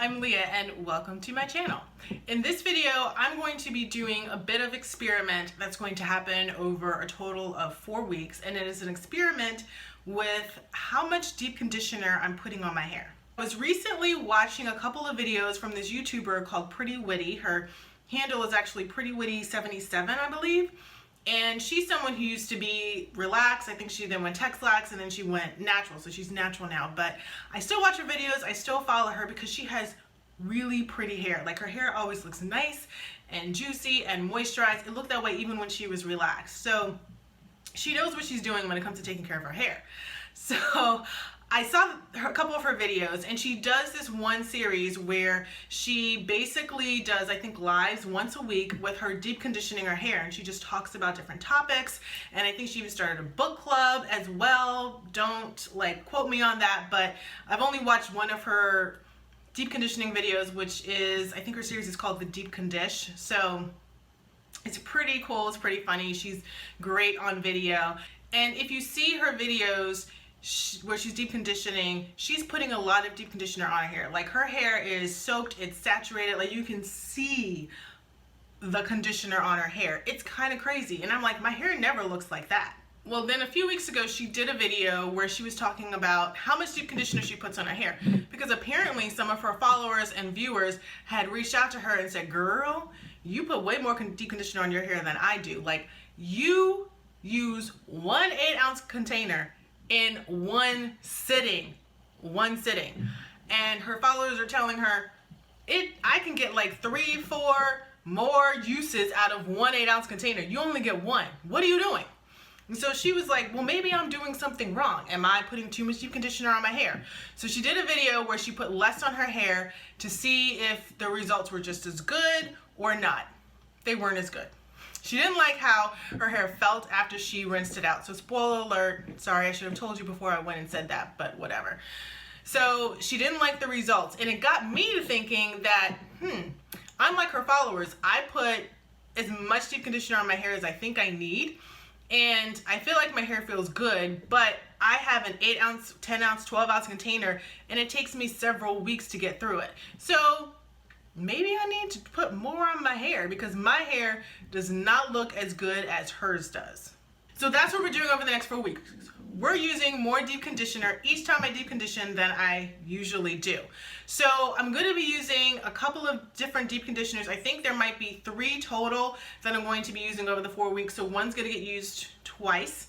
I'm Leah and welcome to my channel. In this video, I'm going to be doing a bit of experiment that's going to happen over a total of 4 weeks, and it is an experiment with how much deep conditioner I'm putting on my hair. I was recently watching a couple of videos from this YouTuber called Pretty Witty. Her handle is actually Pretty Witty 77, I believe. And she's someone who used to be relaxed. I think she then went Texlax and then she went natural. So she's natural now. But I still watch her videos. I still follow her because she has really pretty hair. Like, her hair always looks nice and juicy and moisturized. It looked that way even when she was relaxed. So she knows what she's doing when it comes to taking care of her hair. So I saw a couple of her videos, and she does this one series where she basically does, I think, lives once a week with her deep conditioning her hair, and she just talks about different topics. And I think she even started a book club as well. Don't quote me on that, but I've only watched one of her deep conditioning videos, which is, I think her series is called The Deep Condish. So it's pretty cool, it's pretty funny. She's great on video. And if you see her videos where she's deep conditioning, she's putting a lot of deep conditioner on her hair. Like, her hair is soaked, it's saturated, like you can see the conditioner on her hair. It's kind of crazy. And I'm like, my hair never looks like that. Well, then a few weeks ago, she did a video where she was talking about how much deep conditioner she puts on her hair. Because apparently some of her followers and viewers had reached out to her and said, girl, you put way more deep conditioner on your hair than I do. Like, you use 1 8-ounce container in one sitting. And her followers are telling her, I can get like 3-4 more uses out of 1 8-ounce container. You only get one. What are you doing? And so she was like, well, maybe I'm doing something wrong. Am I putting too much deep conditioner on my hair? So she did a video where she put less on her hair to see if the results were just as good or not. They weren't as good. She didn't like how her hair felt after she rinsed it out. So spoiler alert, sorry, I should have told you before I went and said that, but whatever. So she didn't like the results, and it got me to thinking that, I'm like her followers. I put as much deep conditioner on my hair as I think I need, and I feel like my hair feels good, but I have an 8-ounce, 10-ounce, 12-ounce container, and it takes me several weeks to get through it. So maybe I need to put more on my hair because my hair does not look as good as hers does. So that's what we're doing over the next 4 weeks. We're using more deep conditioner each time I deep condition than I usually do. So I'm going to be using a couple of different deep conditioners. I think there might be 3 total that I'm going to be using over the 4 weeks. So one's going to get used twice.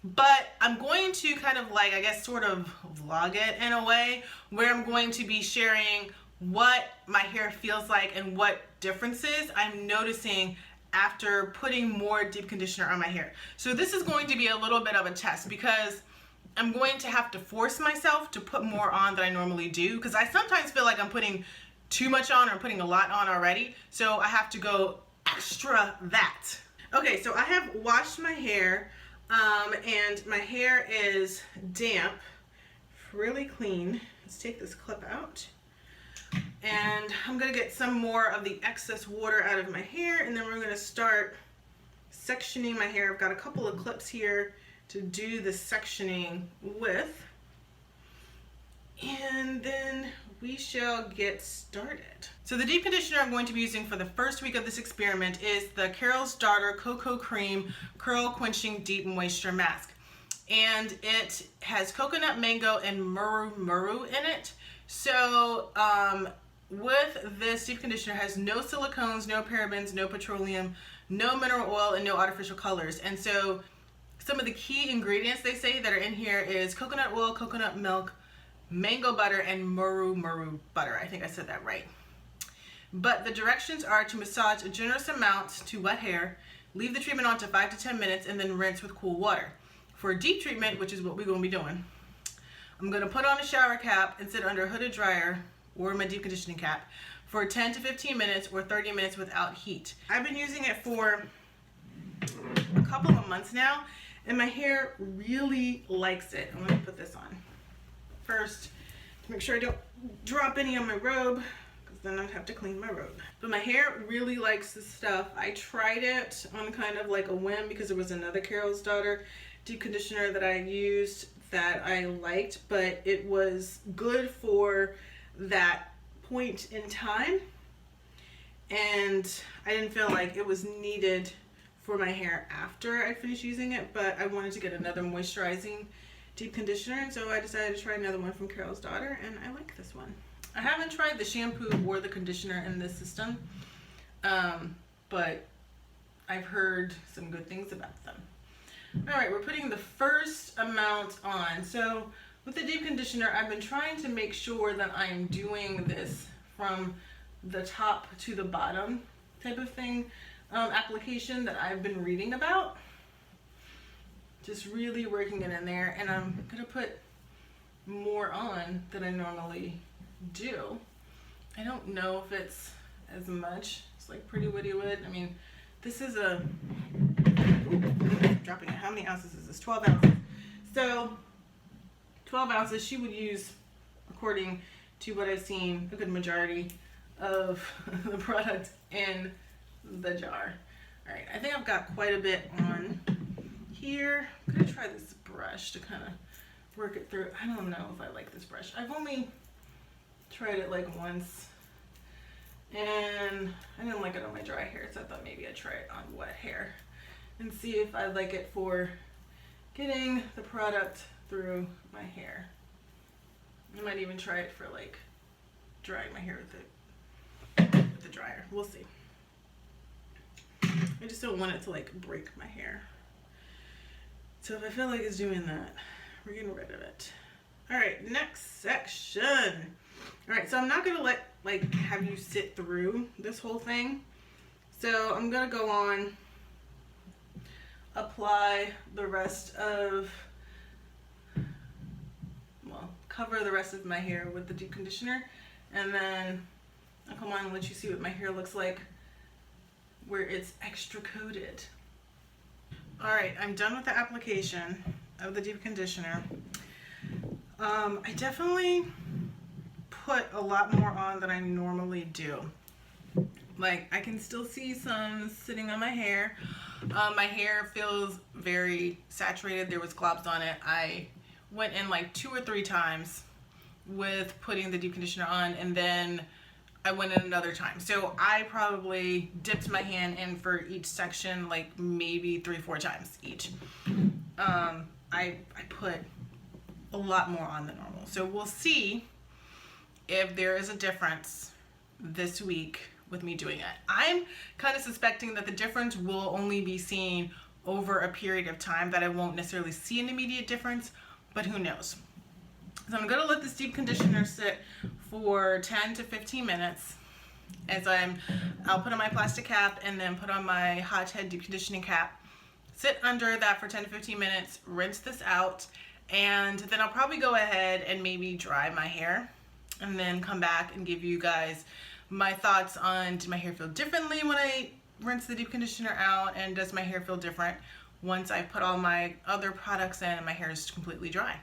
But I'm going to kind of I guess sort of vlog it in a way where I'm going to be sharing what my hair feels like and what differences I'm noticing after putting more deep conditioner on my hair. So this is going to be a little bit of a test because I'm going to have to force myself to put more on than I normally do, because I sometimes feel like I'm putting too much on or putting a lot on already. So I have to go extra that. Okay, so I have washed my hair and my hair is damp, really clean. Let's take this clip out. And I'm going to get some more of the excess water out of my hair, and then we're going to start sectioning my hair. I've got a couple of clips here to do the sectioning with, and then we shall get started. So the deep conditioner I'm going to be using for the first week of this experiment is the Carol's Daughter Cocoa Cream Curl Quenching Deep Moisture Mask. And it has coconut, mango, and muru in it. So with this deep conditioner, it has no silicones, no parabens, no petroleum, no mineral oil, and no artificial colors. And so some of the key ingredients they say that are in here is coconut oil, coconut milk, mango butter, and muru butter. I think I said that right. But the directions are to massage a generous amount to wet hair, leave the treatment on to 5 to 10 minutes, and then rinse with cool water. For a deep treatment, which is what we're going to be doing, I'm going to put on a shower cap and sit under a hooded dryer or my deep conditioning cap for 10 to 15 minutes or 30 minutes without heat. I've been using it for a couple of months now, and my hair really likes it. I'm going to put this on first to make sure I don't drop any on my robe, because then I'd have to clean my robe. But my hair really likes this stuff. I tried it on kind of like a whim because there was another Carol's Daughter deep conditioner that I used that I liked, but it was good for that point in time, and I didn't feel like it was needed for my hair after I finished using it, but I wanted to get another moisturizing deep conditioner, and so I decided to try another one from Carol's Daughter, and I like this one. I haven't tried the shampoo or the conditioner in this system, but I've heard some good things about them. All right, we're putting the first amount on. So with the deep conditioner, I've been trying to make sure that I'm doing this from the top to the bottom type of thing, application that I've been reading about. Just really working it in there, and I'm gonna put more on than I normally do. I don't know if it's as much. It's like Pretty Witty would. I mean, this is a, dropping it. How many ounces is this? 12 ounces. So 12 ounces, she would use, according to what I've seen, a good majority of the product in the jar. All right, I think I've got quite a bit on here. I'm gonna try this brush to kind of work it through. I don't know if I like this brush. I've only tried it like once, and I didn't like it on my dry hair, so I thought maybe I'd try it on wet hair and see if I like it for getting the product through my hair. I might even try it for like drying my hair with the dryer. We'll see. I just don't want it to like break my hair. So if I feel like it's doing that, we're getting rid of it. All right, next section. All right, so I'm not gonna have you sit through this whole thing. So I'm gonna go on, apply the rest of, well, cover the rest of my hair with the deep conditioner, and then I'll come on and let you see what my hair looks like where it's extra coated. All right, I'm done with the application of the deep conditioner. I definitely put a lot more on than I normally do. Like, I can still see some sitting on my hair. My hair feels very saturated. There was globs on it. I went in like 2 or 3 times with putting the deep conditioner on, and then I went in another time. So I probably dipped my hand in for each section like maybe 3-4 times each. I put a lot more on than normal. So we'll see if there is a difference this week with me doing it. I'm kind of suspecting that the difference will only be seen over a period of time, that I won't necessarily see an immediate difference, but who knows. So I'm gonna let this deep conditioner sit for 10 to 15 minutes as I'll put on my plastic cap and then put on my hot head deep conditioning cap, sit under that for 10 to 15 minutes, rinse this out, and then I'll probably go ahead and maybe dry my hair and then come back and give you guys my thoughts on, did my hair feel differently when I rinse the deep conditioner out, and does my hair feel different once I put all my other products in and my hair is completely dry.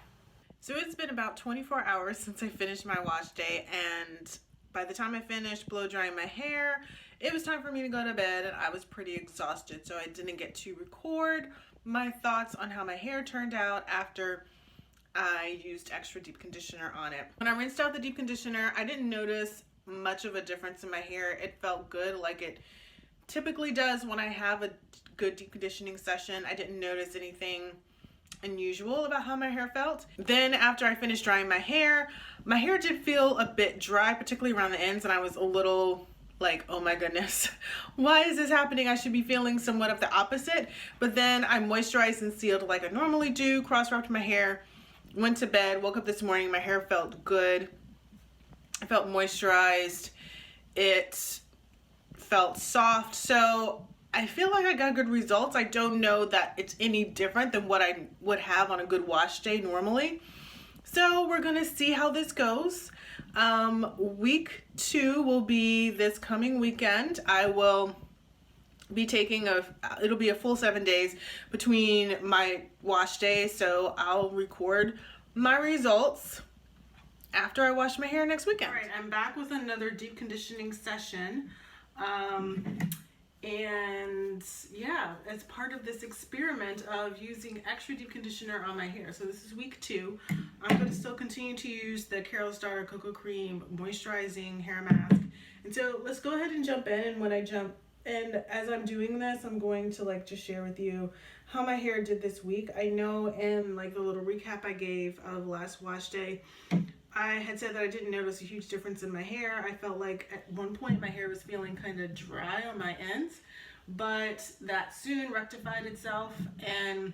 So it's been about 24 hours since I finished my wash day, and by the time I finished blow drying my hair, it was time for me to go to bed, and I was pretty exhausted, so I didn't get to record my thoughts on how my hair turned out after I used extra deep conditioner on it. When I rinsed out the deep conditioner, I didn't notice much of a difference in my hair. It felt good, like it typically does when I have a good deep conditioning session. I didn't notice anything unusual about how my hair felt. Then after I finished drying my hair did feel a bit dry, particularly around the ends, and I was a little like, oh my goodness, why is this happening? I should be feeling somewhat of the opposite. But then I moisturized and sealed like I normally do, cross-wrapped my hair, went to bed, woke up this morning, my hair felt good. I felt moisturized. It felt soft. So I feel like I got good results. I don't know that it's any different than what I would have on a good wash day normally. So we're gonna see how this goes. Week 2 will be this coming weekend. I will be taking it'll be a full 7 days between my wash days, so I'll record my results after I wash my hair next weekend. All right, I'm back with another deep conditioning session. And yeah, as part of this experiment of using extra deep conditioner on my hair. So this is week 2. I'm going to still continue to use the Kerastase Cocoa Cream Moisturizing Hair Mask. And so let's go ahead and jump in. And when I jump in, as I'm doing this, I'm going to like just share with you how my hair did this week. I know in like the little recap I gave of last wash day, I had said that I didn't notice a huge difference in my hair. I felt like at one point my hair was feeling kind of dry on my ends, but that soon rectified itself, and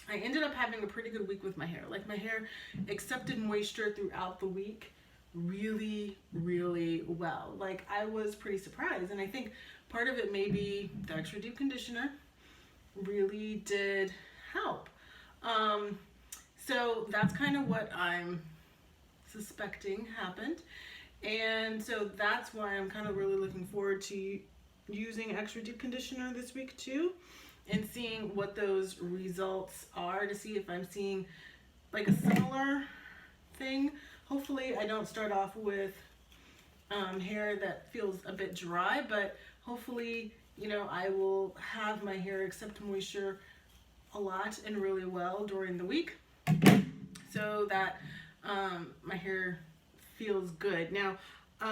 I ended up having a pretty good week with my hair. Like my hair accepted moisture throughout the week really, really well. Like I was pretty surprised, and I think part of it may be the extra deep conditioner really did help. So that's kind of what I'm suspecting happened, and so that's why I'm kind of really looking forward to using extra deep conditioner this week too, and seeing what those results are, to see if I'm seeing like a similar thing. Hopefully I don't start off with hair that feels a bit dry, but hopefully, you know, I will have my hair accept moisture a lot and really well during the week, so that my hair feels good. Now,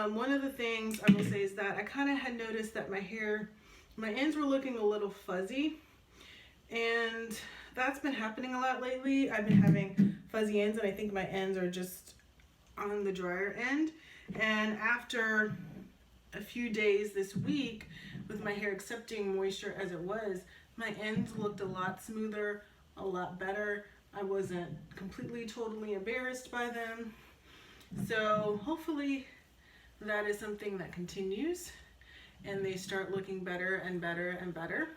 one of the things I will say is that I kind of had noticed that my ends were looking a little fuzzy, and that's been happening a lot lately. I've been having fuzzy ends, and I think my ends are just on the drier end. And after a few days this week with my hair accepting moisture as it was, my ends looked a lot smoother, a lot better. I wasn't completely, totally embarrassed by them. So hopefully that is something that continues and they start looking better and better and better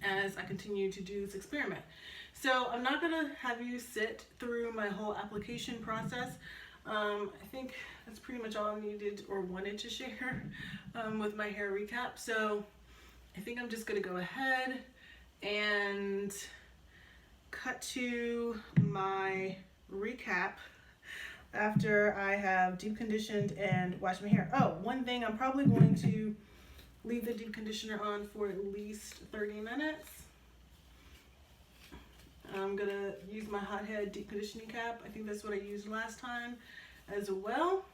as I continue to do this experiment. So I'm not gonna have you sit through my whole application process. I think that's pretty much all I needed or wanted to share with my hair recap. So I think I'm just gonna go ahead and cut to my recap after I have deep conditioned and washed my hair. Oh, one thing, I'm probably going to leave the deep conditioner on for at least 30 minutes. I'm gonna use my Hothead deep conditioning cap. I think that's what I used last time as well.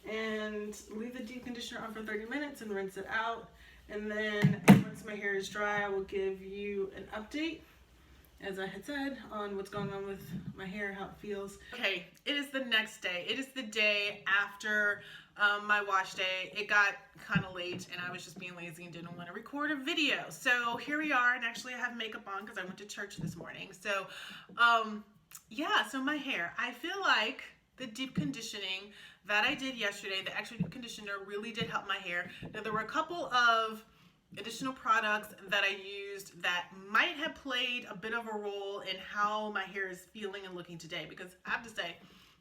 And leave the deep conditioner on for 30 minutes and rinse it out. And then once my hair is dry, I will give you an update, as I had said, on what's going on with my hair, how it feels. Okay, it is the next day. It is the day after my wash day. It got kind of late and I was just being lazy and didn't want to record a video. So here we are, and actually I have makeup on because I went to church this morning. So yeah, so my hair, I feel like the deep conditioning that I did yesterday, the extra deep conditioner, really did help my hair. Now there were a couple of additional products that I used that might have played a bit of a role in how my hair is feeling and looking today, because I have to say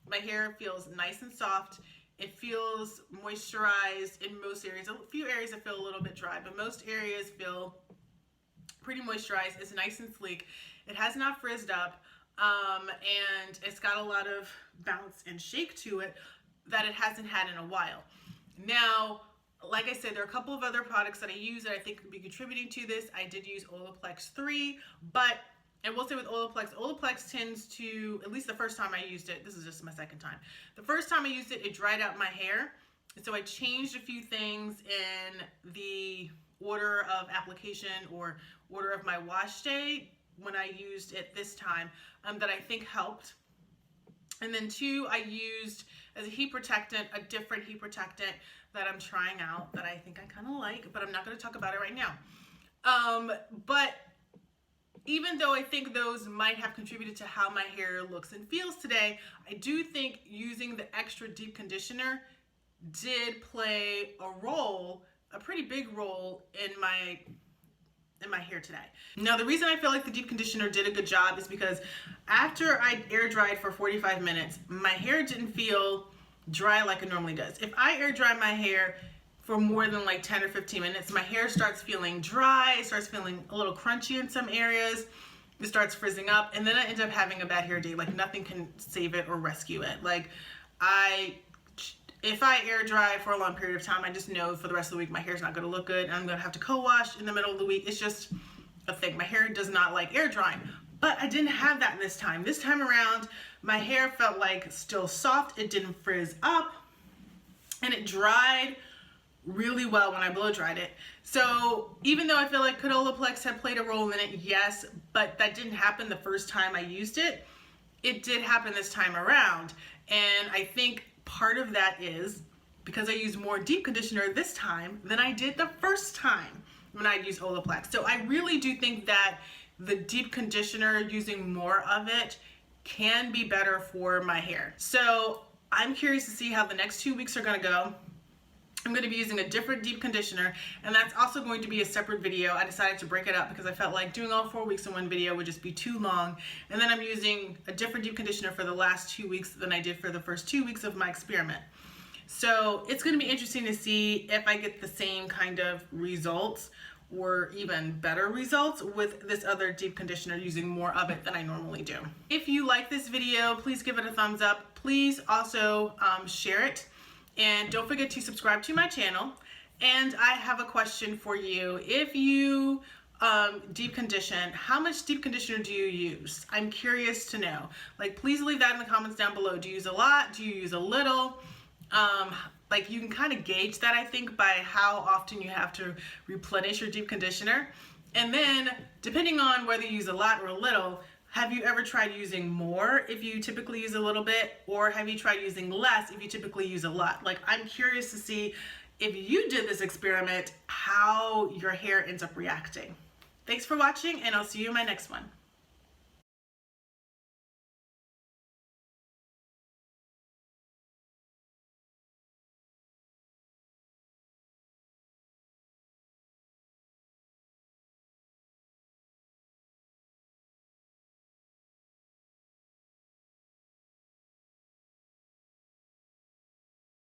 my hair feels nice and soft. It feels moisturized in most areas. A few areas I feel a little bit dry, but most areas feel pretty moisturized. It's nice and sleek. It has not frizzed up, and it's got a lot of bounce and shake to it that it hasn't had in a while. Now, like I said, there are a couple of other products that I use that I think could be contributing to this. I did use Olaplex 3, but I will say with Olaplex tends to, at least the first time I used it, this is just my second time. The first time I used it, it dried out my hair. And so I changed a few things in the order of application or order of my wash day when I used it this time that I think helped. And then 2, I used as a heat protectant, a different heat protectant that I'm trying out that I think I kind of like, but I'm not going to talk about it right now. But even though I think those might have contributed to how my hair looks and feels today, I do think using the extra deep conditioner did play a role, a pretty big role in my hair today. Now, the reason I feel like the deep conditioner did a good job is because after I air dried for 45 minutes, my hair didn't feel dry like it normally does. If I air dry my hair for more than like 10 or 15 minutes, my hair starts feeling dry, it starts feeling a little crunchy in some areas, it starts frizzing up, and then I end up having a bad hair day. Like nothing can save it or rescue it. Like I if I air dry for a long period of time, I just know for the rest of the week my hair's not going to look good and I'm going to have to co-wash in the middle of the week. It's just a thing. My hair does not like air drying. But I didn't have that this time. This time around, my hair felt like still soft. It didn't frizz up. And it dried really well when I blow dried it. So even though I feel like Canolaplex had played a role in it, yes, but that didn't happen the first time I used it. It did happen this time around. And I think part of that is because I used more deep conditioner this time than I did the first time when I used Olaplex. So I really do think that the deep conditioner, using more of it, can be better for my hair. So I'm curious to see how the next 2 weeks are gonna go. I'm going to be using a different deep conditioner, and that's also going to be a separate video. I decided to break it up because I felt like doing all 4 weeks in one video would just be too long. And then I'm using a different deep conditioner for the last 2 weeks than I did for the first 2 weeks of my experiment. So it's going to be interesting to see if I get the same kind of results or even better results with this other deep conditioner, using more of it than I normally do. If you like this video, please give it a thumbs up. Please also share it. And don't forget to subscribe to my channel. And I have a question for you. If you deep condition, how much deep conditioner do you use? I'm curious to know. Like, please leave that in the comments down below. Do you use a lot? Do you use a little? Like, you can kind of gauge that, I think, by how often you have to replenish your deep conditioner. And then, depending on whether you use a lot or a little, have you ever tried using more if you typically use a little bit, or have you tried using less if you typically use a lot? Like, I'm curious to see if you did this experiment, how your hair ends up reacting. Thanks for watching, and I'll see you in my next one.